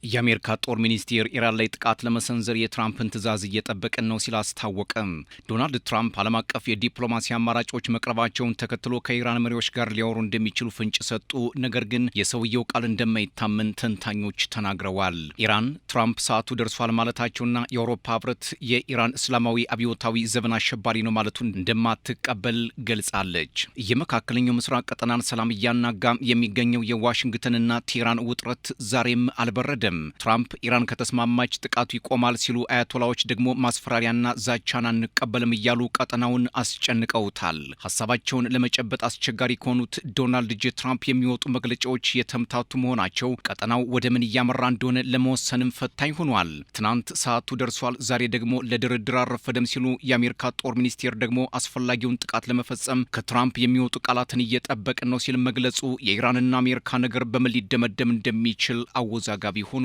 የአሜሪካ ጦር ሚኒስቴር ኢራን ላይ ጥቃት ለመሰንዘር የትራምፕን ትዕዛዝ እየጠበቅን ነው ሲል አስታወቀም። ዶናልድ ትራምፕ ዓለም አቀፍ የዲፕሎማሲ አማራጮች መቅረባቸውን ተከትሎ ከኢራን መሪዎች ጋር ሊያወሩ እንደሚችሉ ፍንጭ ሰጡ። ነገር ግን የሰውየው ቃል እንደማይታመን ተንታኞች ተናግረዋል። ኢራን ትራምፕ ሰዓቱ ደርሷል ማለታቸውና የአውሮፓ ህብረት የኢራን እስላማዊ አብዮታዊ ዘመን አሸባሪ ነው ማለቱን እንደማትቀበል ገልጻለች። የመካከለኛው ምስራቅ ቀጠናን ሰላም እያናጋ የሚገኘው የዋሽንግተንና ቴህራን ውጥረት ዛሬም አልበረደም። ትራምፕ ኢራን ከተስማማች ጥቃቱ ይቆማል ሲሉ፣ አያቶላዎች ደግሞ ማስፈራሪያና ዛቻን አንቀበልም እያሉ ቀጠናውን አስጨንቀውታል። ሀሳባቸውን ለመጨበጥ አስቸጋሪ ከሆኑት ዶናልድ ጄ ትራምፕ የሚወጡ መግለጫዎች የተምታቱ መሆናቸው ቀጠናው ወደ ምን እያመራ እንደሆነ ለመወሰንም ፈታኝ ሆኗል። ትናንት ሰዓቱ ደርሷል፣ ዛሬ ደግሞ ለድርድር አልረፈደም ሲሉ፣ የአሜሪካ ጦር ሚኒስቴር ደግሞ አስፈላጊውን ጥቃት ለመፈጸም ከትራምፕ የሚወጡ ቃላትን እየጠበቅን ነው ሲል መግለጹ የኢራንና አሜሪካ ነገር በምን ሊደመደም እንደሚችል አወዛጋቢ ሆኗል።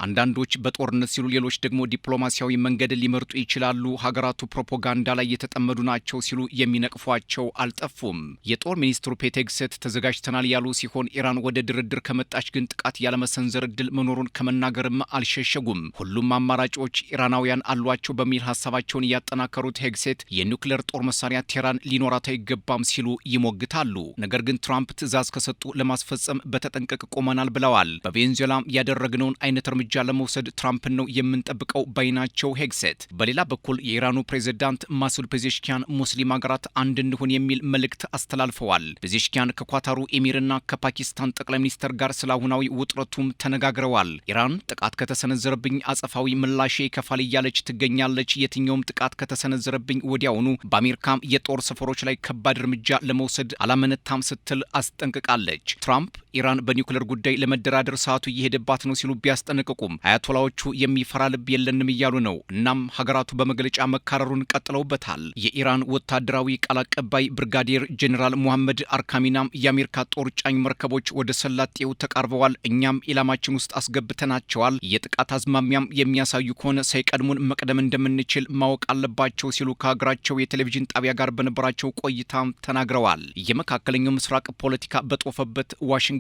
አንዳንዶች በጦርነት ሲሉ፣ ሌሎች ደግሞ ዲፕሎማሲያዊ መንገድ ሊመርጡ ይችላሉ፣ ሀገራቱ ፕሮፓጋንዳ ላይ የተጠመዱ ናቸው ሲሉ የሚነቅፏቸው አልጠፉም። የጦር ሚኒስትሩ ፔት ሄግሴት ተዘጋጅተናል ያሉ ሲሆን ኢራን ወደ ድርድር ከመጣች ግን ጥቃት ያለመሰንዘር እድል መኖሩን ከመናገርም አልሸሸጉም። ሁሉም አማራጮች ኢራናውያን አሏቸው በሚል ሀሳባቸውን እያጠናከሩት ሄግሴት የኒውክሌር ጦር መሳሪያ ቴህራን ሊኖራት አይገባም ሲሉ ይሞግታሉ። ነገር ግን ትራምፕ ትዕዛዝ ከሰጡ ለማስፈጸም በተጠንቀቅ ቆመናል ብለዋል። በቬንዙዌላም ያደረግነውን አይነት እርምጃ ለመውሰድ ትራምፕን ነው የምንጠብቀው ባይናቸው ሄግሴት። በሌላ በኩል የኢራኑ ፕሬዝዳንት ማሱድ ፔዜሽኪያን ሙስሊም ሀገራት አንድ እንሁን የሚል መልእክት አስተላልፈዋል። ፔዜሽኪያን ከኳታሩ ኤሚርና ከፓኪስታን ጠቅላይ ሚኒስትር ጋር ስለ አሁናዊ ውጥረቱም ተነጋግረዋል። ኢራን ጥቃት ከተሰነዘረብኝ አጸፋዊ ምላሼ ይከፋል እያለች ትገኛለች። የትኛውም ጥቃት ከተሰነዘረብኝ ወዲያውኑ በአሜሪካም የጦር ሰፈሮች ላይ ከባድ እርምጃ ለመውሰድ አላመነታም ስትል አስጠንቅቃለች። ትራምፕ ኢራን በኒውክሌር ጉዳይ ለመደራደር ሰዓቱ እየሄደባት ነው ሲሉ ቢያስጠነቅቁም አያቶላዎቹ የሚፈራ ልብ የለንም እያሉ ነው። እናም ሀገራቱ በመግለጫ መካረሩን ቀጥለውበታል። የኢራን ወታደራዊ ቃል አቀባይ ብርጋዴር ጄኔራል ሙሐመድ አርካሚናም የአሜሪካ ጦር ጫኝ መርከቦች ወደ ሰላጤው ተቃርበዋል፣ እኛም ኢላማችን ውስጥ አስገብተናቸዋል፣ የጥቃት አዝማሚያም የሚያሳዩ ከሆነ ሳይቀድሙን መቅደም እንደምንችል ማወቅ አለባቸው ሲሉ ከሀገራቸው የቴሌቪዥን ጣቢያ ጋር በነበራቸው ቆይታም ተናግረዋል። የመካከለኛው ምስራቅ ፖለቲካ በጦፈበት ዋሽንግተንና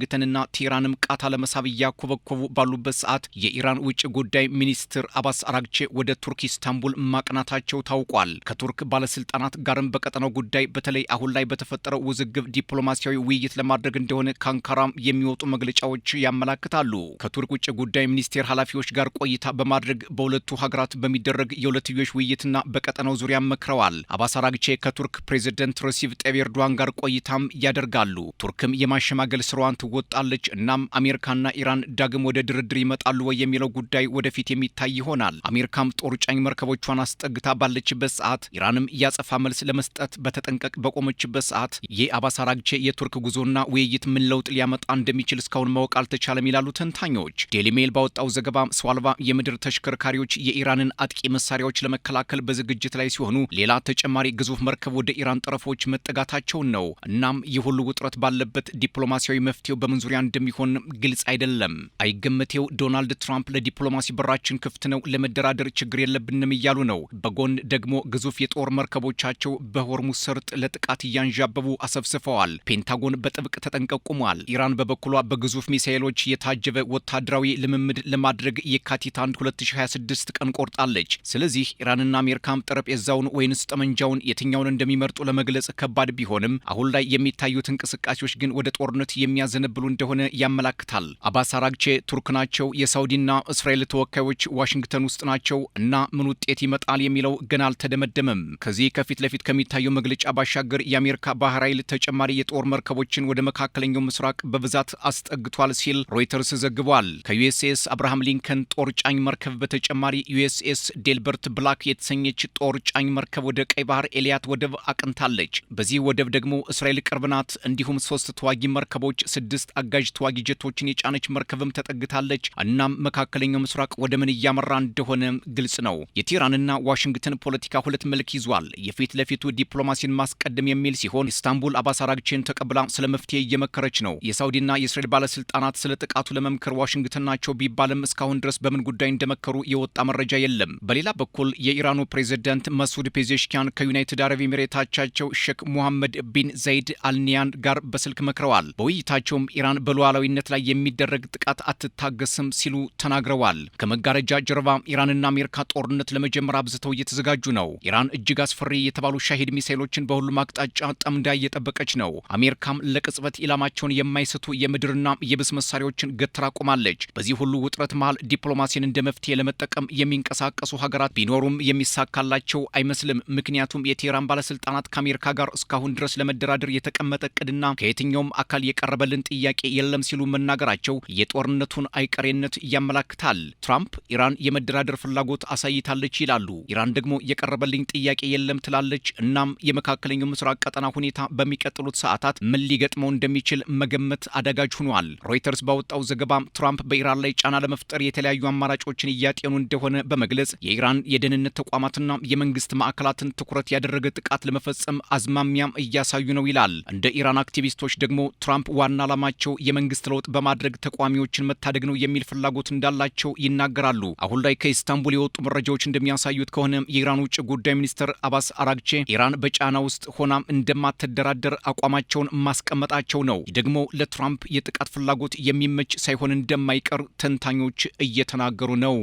ቴህራንም ቃታ ለመሳብ እያኮበኮቡ ባሉበት ሰዓት የኢራን ውጭ ጉዳይ ሚኒስትር አባስ አራግቼ ወደ ቱርክ ኢስታንቡል ማቅናታቸው ታውቋል። ከቱርክ ባለስልጣናት ጋርም በቀጠናው ጉዳይ በተለይ አሁን ላይ በተፈጠረው ውዝግብ ዲፕሎማሲያዊ ውይይት ለማድረግ እንደሆነ ከአንካራም የሚወጡ መግለጫዎች ያመላክታሉ። ከቱርክ ውጭ ጉዳይ ሚኒስቴር ኃላፊዎች ጋር ቆይታ በማድረግ በሁለቱ ሀገራት በሚደረግ የሁለትዮሽ ውይይትና በቀጠናው ዙሪያ መክረዋል። አባስ አራግቼ ከቱርክ ፕሬዝደንት ረሲብ ጠይብ ኤርዶዋን ጋር ቆይታም ያደርጋሉ። ቱርክም የማሸማገል ስራዋን ትወጣለች። እናም አሜሪካና ኢራን ዳግም ወደ ድርድር ይመጣሉ ወይ የሚለው ጉዳይ ወደፊት የሚታይ ይሆናል። አሜሪካም ጦር ጫኝ መርከቦቿን አስጠግታ ባለችበት ሰዓት፣ ኢራንም ያጸፋ መልስ ለመስጠት በተጠንቀቅ በቆመችበት ሰዓት የአባስ አራግቼ የቱርክ ጉዞና ውይይት ምን ለውጥ ሊያመጣ እንደሚችል እስካሁን ማወቅ አልተቻለም ይላሉ ተንታኞች። ዴሊ ሜል ባወጣው ዘገባ ሰው አልባ የምድር ተሽከርካሪዎች የኢራንን አጥቂ መሳሪያዎች ለመከላከል በዝግጅት ላይ ሲሆኑ ሌላ ተጨማሪ ግዙፍ መርከብ ወደ ኢራን ጠረፎች መጠጋታቸውን ነው። እናም ይህ ሁሉ ውጥረት ባለበት ዲፕሎማሲያዊ መፍትሄው በምን ዙሪያ እንደሚሆን ግልጽ አይደለም። አይገመቴው ዶናልድ ትራምፕ ለዲፕሎማሲ በራችን ክፍት ነው፣ ለመደራደር ችግር የለብንም እያሉ ነው። በጎን ደግሞ ግዙፍ የጦር መርከቦቻቸው በሆርሙዝ ሰርጥ ለጥቃት እያንዣበቡ አሰፍስፈዋል። ፔንታጎን በጥብቅ ተጠንቀቁሟል። ኢራን በበኩሏ በግዙፍ ሚሳኤሎች የታጀበ ወታደራዊ ልምምድ ለማድረግ የካቲት 1 2026 ቀን ቆርጣለች። ስለዚህ ኢራንና አሜሪካም ጠረጴዛውን ወይንስ ጠመንጃውን የትኛውን እንደሚመርጡ ለመግለጽ ከባድ ቢሆንም አሁን ላይ የሚታዩት እንቅስቃሴዎች ግን ወደ ጦርነት የሚያዘነብሉ እንደሆነ ያመላክታል። አባስ አራግቼ ቱርክ ናቸው። የሳውዲና እስራኤል ተወካዮች ዋሽንግተን ውስጥ ናቸው እና ምን ውጤት ይመጣል የሚለው ገና አልተደመደመም። ከዚህ ከፊት ለፊት ከሚታየው መግለጫ ባሻገር የአሜሪካ ባህር ኃይል ተጨማሪ የጦር መርከቦችን ወደ መካከለኛው ምስራቅ በብዛት አስጠግቷል ሲል ሮይተርስ ዘግቧል። ከዩኤስኤስ አብርሃም ሊንከን ጦር ጫኝ መርከብ በተጨማሪ ዩኤስኤስ ዴልበርት ብላክ የተሰኘች ጦር ጫኝ መርከብ ወደ ቀይ ባህር ኤልያት ወደብ አቅንታለች። በዚህ ወደብ ደግሞ እስራኤል ቅርብ ናት። እንዲሁም 3 ተዋጊ መርከቦች፣ 6 አጋዥ ተዋጊ ጀቶችን የጫነች መርከብም ተጠግታለች። እናም መካከለኛው ምስራቅ ወደ ምን እያመራ እንደሆነ ግልጽ ነው። የቴህራንና ዋሽንግተን ፖለቲካ ሁለት መልክ ይዟል። የፊት ለፊቱ ዲፕሎማሲን ማስቀደም የሚል ሲሆን ኢስታንቡል አባስ አራግቼን ተቀብላ ስለ መፍትሄ እየመከረች ነው። የሳውዲና የእስራኤል ባለስልጣናት ስለ ጥቃቱ ለመምከር ዋሽንግተን ናቸው ቢባልም እስካሁን ድረስ በምን ጉዳይ እንደመከሩ የወጣ መረጃ የለም። በሌላ በኩል የኢራኑ ፕሬዝዳንት ማሱድ ፔዜሽኪያን ከዩናይትድ አረብ ኤሚሬቶቻቸው ሼክ ሙሐመድ ቢን ዘይድ አልኒያን ጋር በስልክ መክረዋል። በውይይታቸውም ኢራን በሉዓላዊነት ላይ የሚደረግ ጥቃት አትታገስም አይመስልም ሲሉ ተናግረዋል። ከመጋረጃ ጀርባ ኢራንና አሜሪካ ጦርነት ለመጀመር አብዝተው እየተዘጋጁ ነው። ኢራን እጅግ አስፈሪ የተባሉ ሻሂድ ሚሳይሎችን በሁሉም አቅጣጫ ጠምዳ እየጠበቀች ነው። አሜሪካም ለቅጽበት ኢላማቸውን የማይስቱ የምድርና የብስ መሳሪያዎችን ገትራ ቆማለች። በዚህ ሁሉ ውጥረት መሃል ዲፕሎማሲን እንደ መፍትሄ ለመጠቀም የሚንቀሳቀሱ ሀገራት ቢኖሩም የሚሳካላቸው አይመስልም። ምክንያቱም የቴህራን ባለስልጣናት ከአሜሪካ ጋር እስካሁን ድረስ ለመደራደር የተቀመጠ እቅድና ከየትኛውም አካል የቀረበልን ጥያቄ የለም ሲሉ መናገራቸው የጦርነቱን አይቀሬነት ያመላክታል። ትራምፕ ኢራን የመደራደር ፍላጎት አሳይታለች ይላሉ። ኢራን ደግሞ የቀረበልኝ ጥያቄ የለም ትላለች። እናም የመካከለኛው ምስራቅ ቀጠና ሁኔታ በሚቀጥሉት ሰዓታት ምን ሊገጥመው እንደሚችል መገመት አዳጋጅ ሆኗል። ሮይተርስ ባወጣው ዘገባ ትራምፕ በኢራን ላይ ጫና ለመፍጠር የተለያዩ አማራጮችን እያጤኑ እንደሆነ በመግለጽ የኢራን የደህንነት ተቋማትና የመንግስት ማዕከላትን ትኩረት ያደረገ ጥቃት ለመፈጸም አዝማሚያም እያሳዩ ነው ይላል። እንደ ኢራን አክቲቪስቶች ደግሞ ትራምፕ ዋና ዓላማቸው የመንግስት ለውጥ በማድረግ ተቃዋሚዎችን መታደግ ነው የሚል ፍላጎት እንዳላቸው ይናገራሉ። አሁን ላይ ከኢስታንቡል የወጡ መረጃዎች እንደሚያሳዩት ከሆነ የኢራን ውጭ ጉዳይ ሚኒስትር አባስ አራግቼ ኢራን በጫና ውስጥ ሆናም እንደማትደራደር አቋማቸውን ማስቀመጣቸው ነው። ይህ ደግሞ ለትራምፕ የጥቃት ፍላጎት የሚመች ሳይሆን እንደማይቀር ተንታኞች እየተናገሩ ነው።